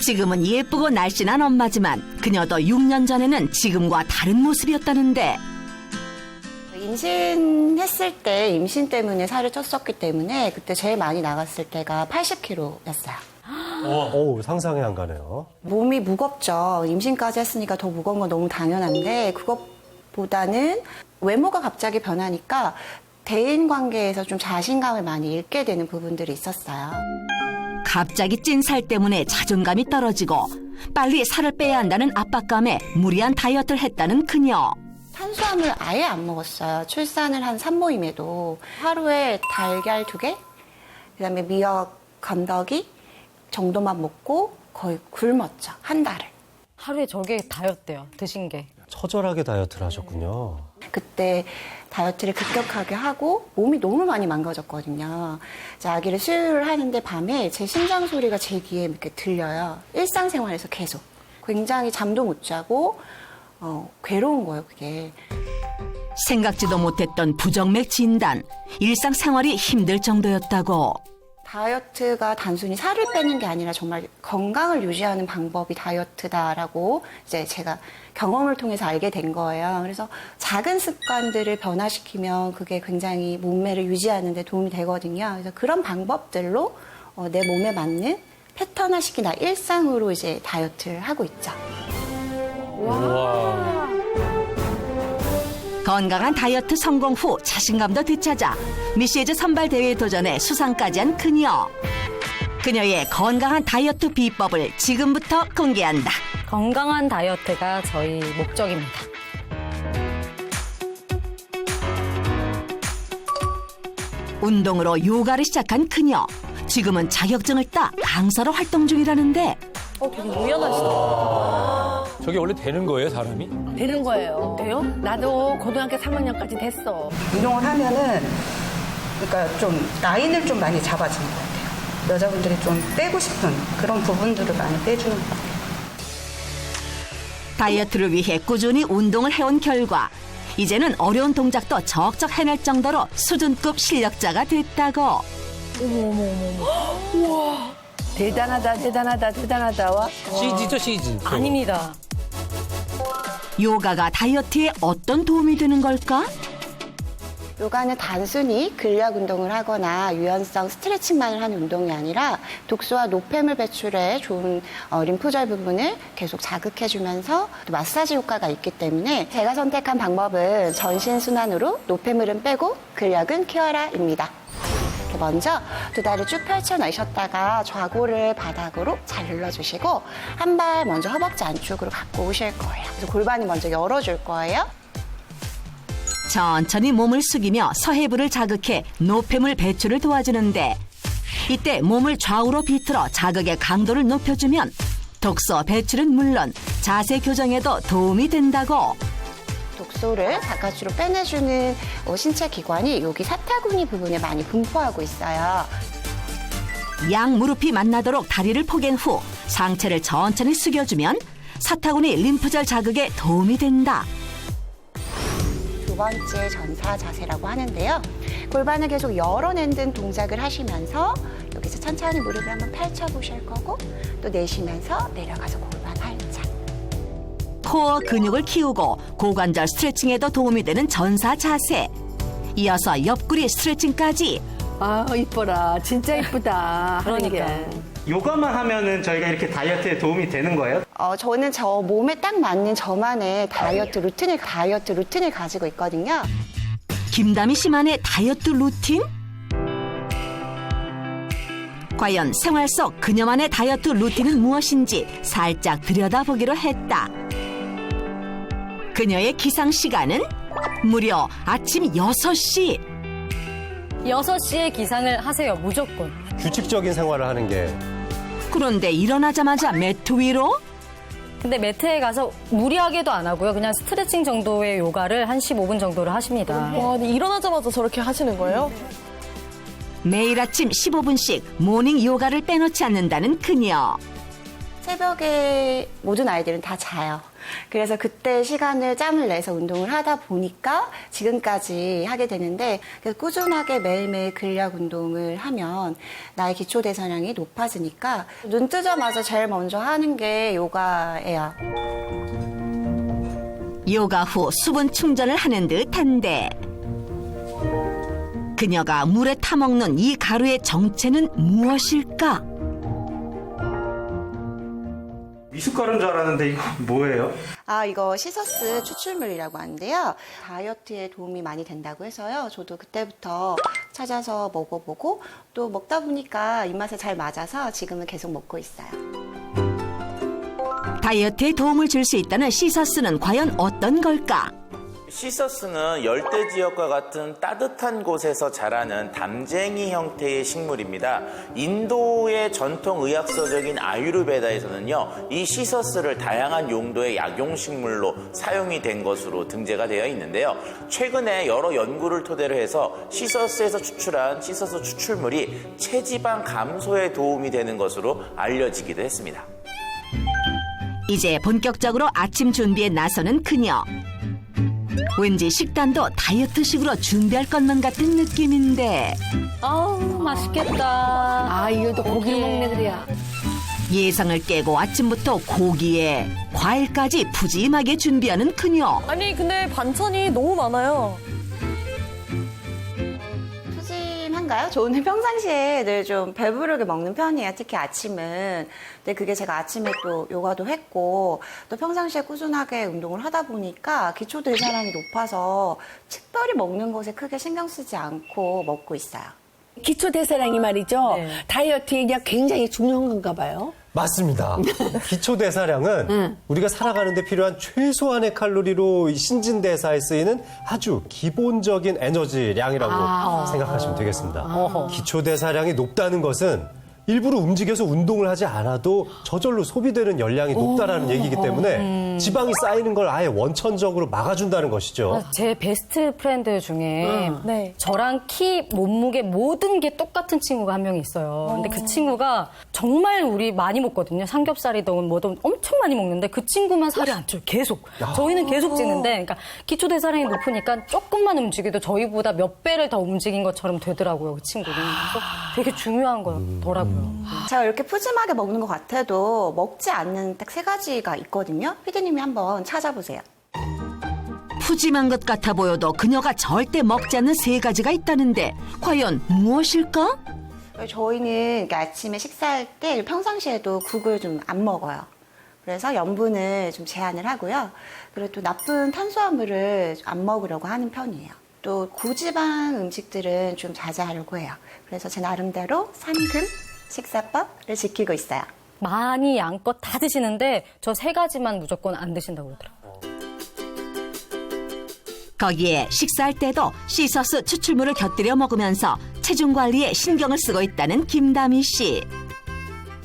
지금은 예쁘고 날씬한 엄마지만 그녀도 6년 전에는 지금과 다른 모습이었다는데 임신했을 때 임신 때문에 살을 쪘었기 때문에 그때 제일 많이 나갔을 때가 80kg였어요. 어우, 상상이 안 가네요. 몸이 무겁죠. 임신까지 했으니까 더 무거운 건 너무 당연한데 그것보다는 외모가 갑자기 변하니까 대인 관계에서 좀 자신감을 많이 잃게 되는 부분들이 있었어요. 갑자기 찐 살 때문에 자존감이 떨어지고 빨리 살을 빼야 한다는 압박감에 무리한 다이어트를 했다는 그녀. 탄수화물 아예 안 먹었어요. 출산을 한 산모임에도 하루에 달걀 2개, 그다음에 미역, 건더기 정도만 먹고 거의 굶었죠. 한 달을. 하루에 저게 다였대요, 드신 게. 처절하게 다이어트를 하셨군요. 그때 다이어트를 급격하게 하고 몸이 너무 많이 망가졌거든요. 이제 아기를 수유를 하는데 밤에 제 심장 소리가 제 귀에 이렇게 들려요. 일상생활에서 계속. 굉장히 잠도 못 자고 괴로운 거예요, 그게. 생각지도 못했던 부정맥 진단. 일상생활이 힘들 정도였다고. 다이어트가 단순히 살을 빼는 게 아니라 정말 건강을 유지하는 방법이 다이어트다라고 이제 제가 경험을 통해서 알게 된 거예요. 그래서 작은 습관들을 변화시키면 그게 굉장히 몸매를 유지하는 데 도움이 되거든요. 그래서 그런 방법들로 내 몸에 맞는 패턴화시키나 일상으로 이제 다이어트를 하고 있죠. 와. 건강한 다이어트 성공 후 자신감도 되찾아 미시즈 선발 대회에 도전해 수상까지 한 그녀. 그녀의 건강한 다이어트 비법을 지금부터 공개한다. 건강한 다이어트가 저희 목적입니다. 운동으로 요가를 시작한 그녀. 지금은 자격증을 따 강사로 활동 중이라는데 되게 유연하시다. 저게 원래 되는 거예요, 사람이? 되는 거예요. 돼요? 나도 고등학교 3학년까지 됐어. 운동을 하면은 그러니까 좀 라인을 좀 많이 잡아주는 것 같아요. 여자분들이 좀 빼고 싶은 그런 부분들을 많이 빼주는 것 같아요. 다이어트를 위해 꾸준히 운동을 해온 결과 이제는 어려운 동작도 적적 해낼 정도로 수준급 실력자가 됐다고. 우와. 대단하다. 와. CG죠, CG. 아닙니다. 요가가 다이어트에 어떤 도움이 되는 걸까? 요가는 단순히 근력 운동을 하거나 유연성 스트레칭만을 하는 운동이 아니라 독소와 노폐물 배출에 좋은 림프절 부분을 계속 자극해주면서 또 마사지 효과가 있기 때문에 제가 선택한 방법은 전신순환으로 노폐물은 빼고 근력은 키워라입니다. 먼저 두 다리 쭉 펼쳐 놓으셨다가 좌골을 바닥으로 잘 눌러주시고 한 발 먼저 허벅지 안쪽으로 갖고 오실 거예요. 그래서 골반을 먼저 열어줄 거예요. 천천히 몸을 숙이며 서해부를 자극해 노폐물 배출을 도와주는데 이때 몸을 좌우로 비틀어 자극의 강도를 높여주면 독소 배출은 물론 자세 교정에도 도움이 된다고. 독소를 바깥으로 빼내주는 신체 기관이 여기 사타구니 부분에 많이 분포하고 있어요. 양 무릎이 만나도록 다리를 포갠 후 상체를 천천히 숙여주면 사타구니 림프절 자극에 도움이 된다. 두 번째 전사 자세라고 하는데요. 골반을 계속 열어내는 동작을 하시면서 여기서 천천히 무릎을 한번 펼쳐보실 거고 또 내쉬면서 내려가서 골반 활짝. 코어 근육을 키우고 고관절 스트레칭에도 도움이 되는 전사 자세. 이어서 옆구리 스트레칭까지. 아, 이뻐라. 진짜 이쁘다. 하는 게. 요가만 하면은 저희가 이렇게 다이어트에 도움이 되는 거예요? 저는 저 몸에 딱 맞는 저만의 다이어트 루틴을 가지고 있거든요. 김다미 씨만의 다이어트 루틴? 과연 생활 속 그녀만의 다이어트 루틴은 무엇인지 살짝 들여다보기로 했다. 그녀의 기상 시간은 무려 아침 6시. 6시에 기상을 하세요, 무조건. 규칙적인 생활을 하는 게. 그런데 일어나자마자 매트 위로? 근데 매트에 가서 무리하게도 안 하고요. 그냥 스트레칭 정도의 요가를 한 15분 정도를 하십니다. 와, 근데 일어나자마자 저렇게 하시는 거예요? 매일 아침 15분씩 모닝 요가를 빼놓지 않는다는 그녀. 새벽에 모든 아이들은 다 자요. 그래서 그때 시간을 짬을 내서 운동을 하다 보니까 지금까지 하게 되는데 꾸준하게 매일매일 근력 운동을 하면 나의 기초 대사량이 높아지니까 눈 뜨자마자 제일 먼저 하는 게 요가예요. 요가 후 수분 충전을 하는 듯한데 그녀가 물에 타먹는 이 가루의 정체는 무엇일까? 미숫가루인 줄 알았는데 이거 뭐예요? 이거 시서스 추출물이라고 하는데요. 다이어트에 도움이 많이 된다고 해서요. 저도 그때부터 찾아서 먹어보고 또 먹다 보니까 입맛에 잘 맞아서 지금은 계속 먹고 있어요. 다이어트에 도움을 줄 수 있다는 시서스는 과연 어떤 걸까? 시서스는 열대 지역과 같은 따뜻한 곳에서 자라는 담쟁이 형태의 식물입니다. 인도의 전통 의학서적인 아유르베다에서는요, 이 시서스를 다양한 용도의 약용식물로 사용이 된 것으로 등재가 되어 있는데요. 최근에 여러 연구를 토대로 해서 시서스에서 추출한 시서스 추출물이 체지방 감소에 도움이 되는 것으로 알려지기도 했습니다. 이제 본격적으로 아침 준비에 나서는 그녀. 왠지 식단도 다이어트식으로 준비할 것만 같은 느낌인데. 아우, 맛있겠다. 이거 또 고기를 먹네, 그래야. 예상을 깨고 아침부터 고기에 과일까지 푸짐하게 준비하는 그녀. 아니, 근데 반찬이 너무 많아요. 푸짐한가요? 저는 평상시에 늘 좀 배부르게 먹는 편이에요. 특히 아침은. 근데 그게 제가 아침에 또 요가도 했고 또 평상시에 꾸준하게 운동을 하다 보니까 기초 대사량이 높아서 특별히 먹는 것에 크게 신경 쓰지 않고 먹고 있어요. 기초 대사량이 말이죠. 네. 다이어트에 그냥 굉장히 중요한 건가 봐요. 맞습니다. 기초대사량은 우리가 살아가는데 필요한 최소한의 칼로리로 신진대사에 쓰이는 아주 기본적인 에너지량이라고 생각하시면 되겠습니다. 기초대사량이 높다는 것은 일부러 움직여서 운동을 하지 않아도 저절로 소비되는 열량이 높다라는 얘기이기 때문에 지방이 쌓이는 걸 아예 원천적으로 막아준다는 것이죠. 제 베스트 프렌드 중에 저랑 키, 몸무게 모든 게 똑같은 친구가 한 명 있어요. 근데 그 친구가 정말 우리 많이 먹거든요. 삼겹살이든 뭐든 엄청 많이 먹는데 그 친구만 살이 안 쪄요. 계속. 저희는 계속 찌는데 그러니까 기초대사량이 높으니까 조금만 움직여도 저희보다 몇 배를 더 움직인 것처럼 되더라고요. 그 친구는. 그래서 되게 중요한 거더라고요. 제가 이렇게 푸짐하게 먹는 것 같아도 먹지 않는 딱 3가지가 있거든요. 피디님이 한번 찾아보세요. 푸짐한 것 같아 보여도 그녀가 절대 먹지 않는 3가지가 있다는데 과연 무엇일까? 저희는 아침에 식사할 때 평상시에도 국을 좀 안 먹어요. 그래서 염분을 좀 제한을 하고요. 그리고 또 나쁜 탄수화물을 안 먹으려고 하는 편이에요. 또 고지방 음식들은 좀 자제하려고 해요. 그래서 제 나름대로 3금 식사법을 지키고 있어요. 많이 양껏 다 드시는데 저 3가지만 무조건 안 드신다고 그러더라고요. 거기에 식사할 때도 시서스 추출물을 곁들여 먹으면서 체중 관리에 신경을 쓰고 있다는 김다미 씨.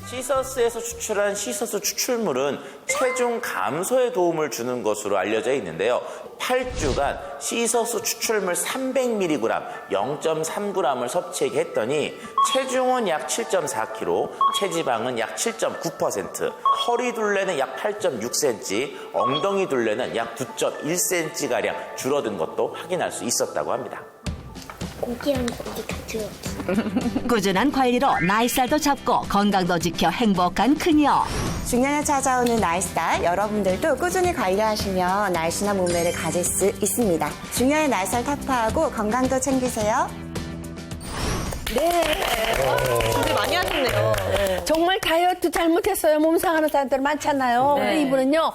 시서스에서 추출한 시서스 추출물은 체중 감소에 도움을 주는 것으로 알려져 있는데요. 8주간 시서스 추출물 300mg, 0.3g을 섭취하게 했더니 체중은 약 7.4kg, 체지방은 약 7.9%, 허리 둘레는 약 8.6cm, 엉덩이 둘레는 약 9.1cm가량 줄어든 것도 확인할 수 있었다고 합니다. 고기한 고기가 들었어. 꾸준한 관리로 나이살도 잡고 건강도 지켜 행복한 그녀. 중년에 찾아오는 나이살, 여러분들도 꾸준히 관리하시면 날씬한 몸매를 가질 수 있습니다. 중년의 나이살 타파하고 건강도 챙기세요. 준비 많이 하셨네요. 정말 다이어트 잘못했어요. 몸 상하는 사람들 많잖아요. 근데 이분은요,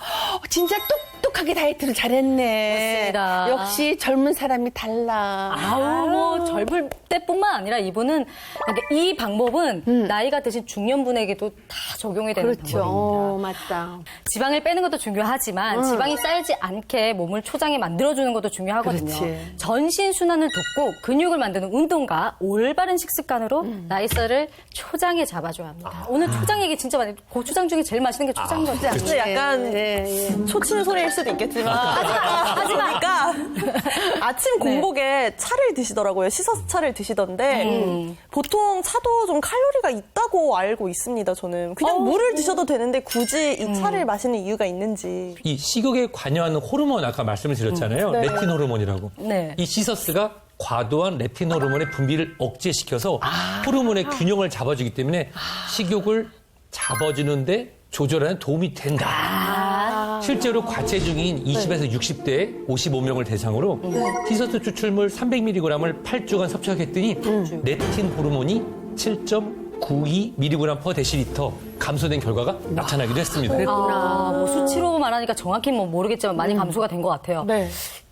진짜 똑똑하게 다이어트를 잘했네. 맞습니다. 역시 젊은 사람이 달라. 아우, 뭐 젊을 때뿐만 아니라 이분은 그러니까 이 방법은 나이가 드신 중년분에게도 다 적용이 되는 방법입니다. 맞다. 지방을 빼는 것도 중요하지만 지방이 쌓이지 않게 몸을 초장에 만들어주는 것도 중요하거든요. 그렇지. 전신 순환을 돕고 근육을 만드는 운동과 올바른 식습관으로 나이살을 초장에 잡아줘야 합니다. 오늘 초장 얘기 진짜 많이. 고추장 중에 제일 맛있는 게 초장 거죠. 진짜 약간 초치는 소리일 수도 있겠지만 하지마. 아침 공복에 차를 드시더라고요. 시서스 차를 드시던데 보통 차도 좀 칼로리가 있다고 알고 있습니다. 저는 그냥 물을 드셔도 되는데 굳이 이 차를 마시는 이유가 있는지. 이 식욕에 관여하는 호르몬 아까 말씀을 드렸잖아요. 네. 렙틴 호르몬이라고. 네. 이 시서스가 과도한 렙틴 호르몬의 분비를 억제시켜서 호르몬의 균형을 잡아주기 때문에 식욕을 잡아주는데 조절하는 도움이 된다. 실제로 과체중인 20에서 60대 55명을 대상으로 시서스 추출물 300mg을 8주간 섭취하겠더니 렙틴 호르몬이 7.92mg/dL 감소된 결과가 나타나기도 했습니다. 뭐 수치로 말하니까 정확히 뭐 모르겠지만 많이 감소가 된 것 같아요.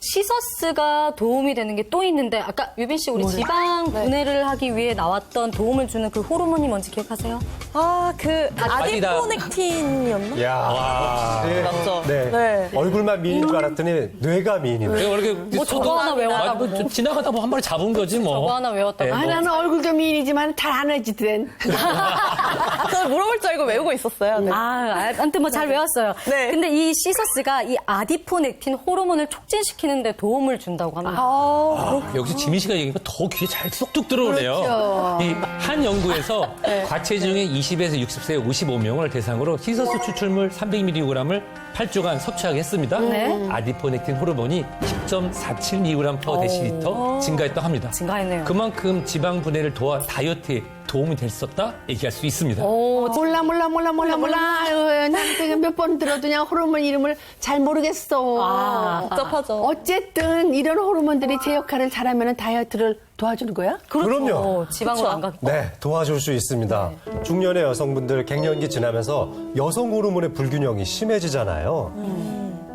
시서스가 도움이 되는 게 또 있는데 아까 유빈 씨 우리 지방 분해를 하기 위해 나왔던 도움을 주는 그 호르몬이 뭔지 기억하세요? 그 아디포넥틴이었나? 야, 맞죠? 네. 얼굴만 미인인 줄 알았더니 뇌가 미인이네. 이렇게 뭐 저거 하나 외웠다고. 뭐 지나가다 뭐 한 번에 잡은 거지 뭐. 저거 하나 외웠다고. 네, 나는 얼굴도 미인이지만 잘 안 하지, 든. 저는 물어볼 줄 알고 외우고 있었어요. 네. 아무튼 뭐 잘 외웠어요. 네. 근데 이 시서스가 이 아디포넥틴 호르몬을 촉진시키는 데 도움을 준다고 합니다. 역시 지민 씨가 얘기하니까 더 귀에 잘 쏙쏙 들어오네요. 그렇죠. 이 한 연구에서 과체중의 20에서 60세 55명을 대상으로 시서스 추출물 300mg을 8주간 섭취하게 했습니다. 아디포넥틴 호르몬이 10.47mg/dL 증가했다고 합니다. 증가했네요. 그만큼 지방 분해를 도와 다이어트에 도움이 됐었다 얘기할 수 있습니다. 몰라. 아유, 난 몇 번 들어도 그냥 호르몬 이름을 잘 모르겠어. 복잡하죠. 어쨌든 이런 호르몬들이 제 역할을 잘하면 다이어트를 도와주는 거야? 그럼요. 지방으로 안 가고. 네, 도와줄 수 있습니다. 중년의 여성분들 갱년기 지나면서 여성 호르몬의 불균형이 심해지잖아요.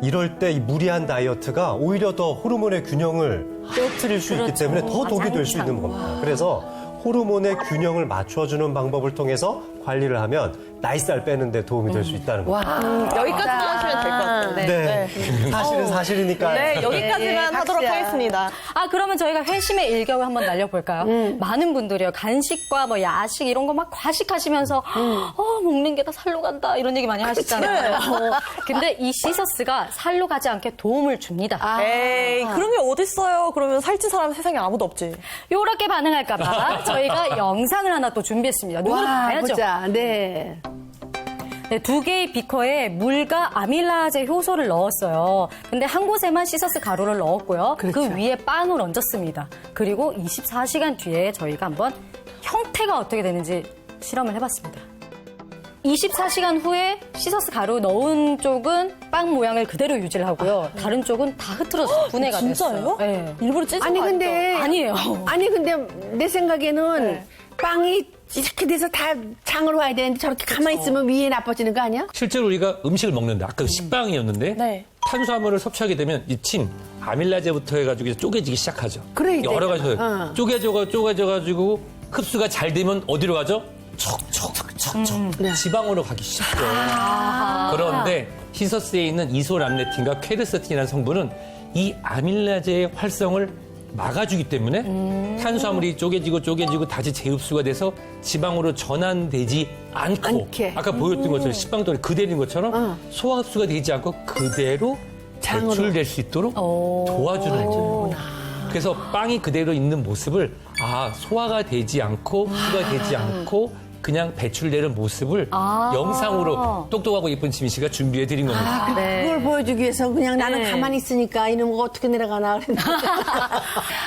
이럴 때 이 무리한 다이어트가 오히려 더 호르몬의 균형을 깨뜨릴 수 있기 때문에 더 독이 될 수 있는 겁니다. 그래서 호르몬의 균형을 맞춰주는 방법을 통해서 관리를 하면 나이살 빼는 데 도움이 될 수 있다는 거죠. 여기까지만 하시면 될 것 같은데. 네. 사실은 사실이니까요. 네, 여기까지만 하도록 하겠습니다. 그러면 저희가 회심의 일격을 한번 날려볼까요? 많은 분들이요. 간식과 뭐 야식 이런 거 막 과식하시면서 먹는 게 다 살로 간다 이런 얘기 많이 하시잖아요. 근데 이 시서스가 살로 가지 않게 도움을 줍니다. 에이, 그런 게 어딨어요. 그러면 살찐 사람 세상에 아무도 없지. 요렇게 반응할까봐 저희가 영상을 하나 또 준비했습니다. 눈으로 봐야죠. 보자. 네. 네, 2개의 비커에 물과 아밀라제 효소를 넣었어요. 근데 한 곳에만 시서스 가루를 넣었고요. 그렇죠. 그 위에 빵을 얹었습니다. 그리고 24시간 뒤에 저희가 한번 형태가 어떻게 되는지 실험을 해봤습니다. 24시간 후에 시서스 가루 넣은 쪽은 빵 모양을 그대로 유지를 하고요. 다른 쪽은 다 흐트러져서 분해가 됐어요. 진짜요? 네. 일부러 찢은 아니 거 근데 아니에요. 아니 근데 내 생각에는 빵이 이렇게 돼서 다 장으로 와야 되는데 저렇게 가만히 있으면 위에 나빠지는 거 아니야? 실제로 우리가 음식을 먹는데 아까 식빵이었는데 네. 탄수화물을 섭취하게 되면 이 침, 아밀라제부터 해가지고 이제 쪼개지기 시작하죠. 그래, 여러 가지 어. 쪼개져가지고 흡수가 잘 되면 어디로 가죠? 척척척척 지방으로 가기 쉽죠. 그런데 시서스에 있는 이소람레틴과 퀘르세틴이라는 성분은 이 아밀라제의 활성을 막아주기 때문에 탄수화물이 쪼개지고 다시 재흡수가 돼서 지방으로 전환되지 않고 아까 보였던 것처럼 식빵덩어리 그대로인 것처럼 소화 흡수가 되지 않고 그대로 배출될 수 있도록 도와주는 거죠. 그래서 빵이 그대로 있는 모습을 소화가 되지 않고 흡수가 되지 않고 그냥 배출되는 모습을 영상으로 똑똑하고 예쁜 지민 씨가 준비해 드린 겁니다. 그걸 보여주기 위해서 그냥 나는 가만히 있으니까 이놈가 어떻게 내려가나 그랬는데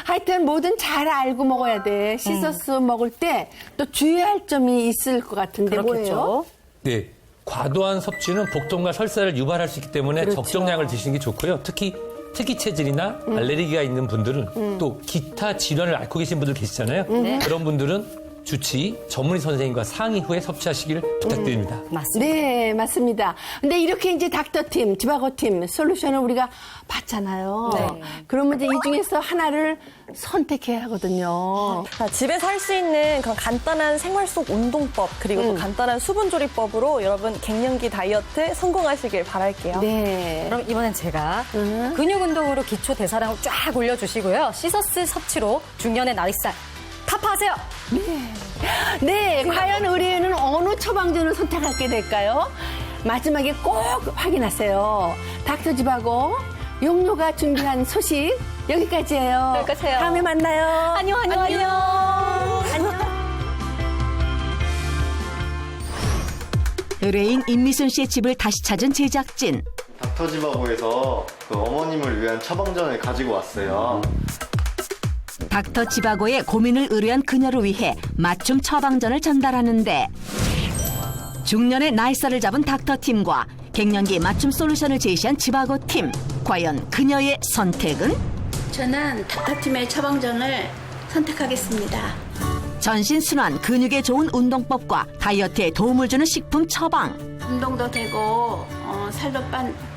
하여튼 뭐든 잘 알고 먹어야 돼. 시서스 먹을 때 또 주의할 점이 있을 것 같은데 뭐예요? 네. 과도한 섭취는 복통과 설사를 유발할 수 있기 때문에 그렇죠. 적정량을 드시는 게 좋고요. 특히 특이 체질이나 알레르기가 있는 분들은 또 기타 질환을 앓고 계신 분들 계시잖아요. 그런 분들은 주치 전문의 선생님과 상의 후에 섭취하시길 부탁드립니다. 맞습니다. 네, 맞습니다. 근데 이렇게 이제 닥터팀, 지바고팀 솔루션을 우리가 봤잖아요. 그러면 이제 이 중에서 하나를 선택해야 하거든요. 자, 집에서 할 수 있는 그런 간단한 생활 속 운동법 그리고 또 간단한 수분 조리법으로 여러분 갱년기 다이어트 성공하시길 바랄게요. 네. 그럼 이번엔 제가 근육 운동으로 기초 대사량을 쫙 올려주시고요. 시서스 섭취로 중년의 나이살 타파하세요. 네, 과연 의뢰인은 어느 처방전을 선택하게 될까요? 마지막에 꼭 확인하세요. 닥터 지바고 용료가 준비한 소식 여기까지예요. 여기까지예요. 다음에 만나요. 안녕. 의뢰인 임미순 씨의 집을 다시 찾은 제작진. 닥터지바고에서 그 어머님을 위한 처방전을 가지고 왔어요. 닥터 지바고의 고민을 의뢰한 그녀를 위해 맞춤 처방전을 전달하는데 중년의 나이살을 잡은 닥터팀과 갱년기 맞춤 솔루션을 제시한 지바고팀. 과연 그녀의 선택은? 저는 닥터팀의 처방전을 선택하겠습니다. 전신순환, 근육에 좋은 운동법과 다이어트에 도움을 주는 식품 처방. 운동도 되고 살도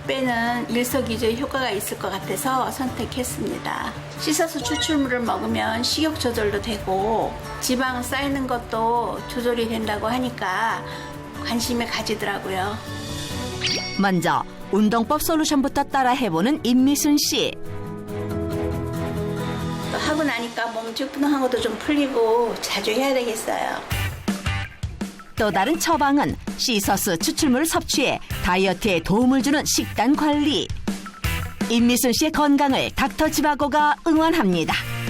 빼는 일석이조의 효과가 있을 것 같아서 선택했습니다. 시서스 추출물을 먹으면 식욕 조절도 되고 지방 쌓이는 것도 조절이 된다고 하니까 관심을 가지더라고요. 먼저 운동법 솔루션부터 따라 해보는 임미순 씨. 또 하고 나니까 몸 찌뿌둥한 것도 좀 풀리고 자주 해야 되겠어요. 또 다른 처방은 시서스 추출물을 섭취해 다이어트에 도움을 주는 식단 관리. 임미순 씨의 건강을 닥터 지바고가 응원합니다.